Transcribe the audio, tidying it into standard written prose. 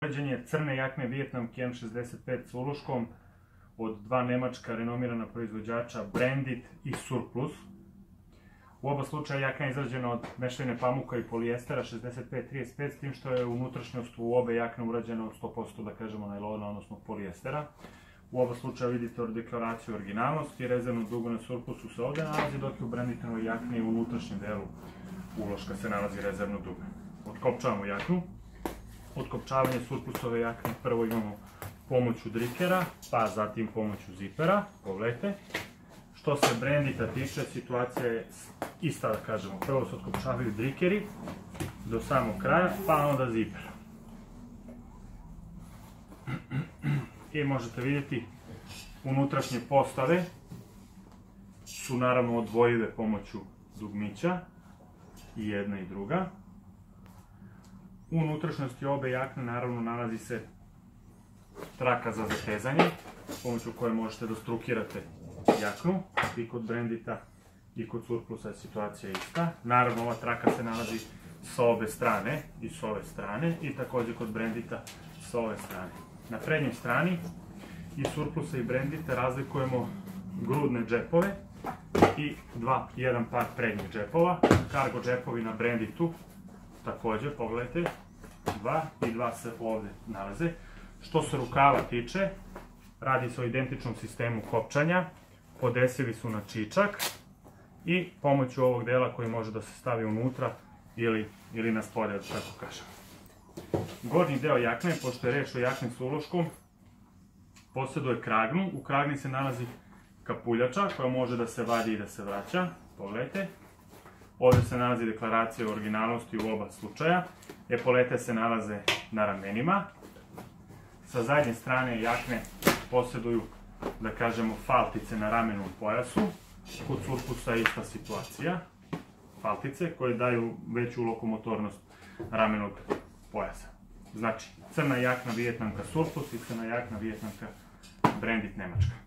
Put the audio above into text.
Urađenje crne jakne Vijetnamke M65 s uloškom od dva nemačka renomirana proizvođača Brandit i Surplus. U oba slučaja jakna je izrađena od mešavine pamuka i polijestera 65-35, s tim što je unutrašnjost u obe jakne urađena od 100%, da kažemo, najlona, odnosno polijestera. U oba slučaja vidite deklaraciju originalnosti, rezervno dugo na Surplusu se ovdje nalazi, dok je u Branditovoj jakni u unutrašnjem delu uloška se nalazi rezervno dugo. Otkopčavamo jaknu. Otkopčavanje Surplusove jakne prvo imamo pomoću drikera, pa zatim pomoću zipera. Pogledajte. Što se Brandita tiče, situacija je ista, da kažemo. Prvo se otkopčavaju drikeri do samog kraja, pa onda ziper. I možete vidjeti, unutrašnje postave su naravno odvojive pomoću dugmića, i jedna i druga. U unutrašnjosti obe jakne naravno nalazi se traka za zatezanje, pomoću koje možete da strukirate jaknu. I kod Brandita i kod Surplusa je situacija ista. Naravno, ova traka se nalazi sa obe strane i s ove strane, i također kod Brandita sa ove strane. Na prednjoj strani i Surplusa i Brandita razlikujemo grudne džepove i jedan par prednjih džepova. Cargo džepovi na Branditu također, pogledajte, dva se ovdje nalaze. Što se rukava tiče, radi se o identičnom sistemu kopčanja, podesivi su na čičak i pomoću ovog dela koji može da se stavi unutra ili na spolje, da tako kažem. Gornji deo jakne, pošto je reč o jakni s uloškom, posjeduje kragnu. U kragni se nalazi kapuljača koja može da se vadi i da se vraća. Pogledajte. Ovdje se nalazi deklaracija o originalnosti u oba slučaja. Epolete se nalaze na ramenima. Sa zadnje strane jakne posjeduju, da kažemo, faltice na ramenu u pojasu. Kod Surplusa je ista situacija. Faltice koje daju veću lokomotornost ramenog pojasa. Znači, crna jakna Vijetnamka Surplus i crna jakna Vijetnamka Brandit Nemačka.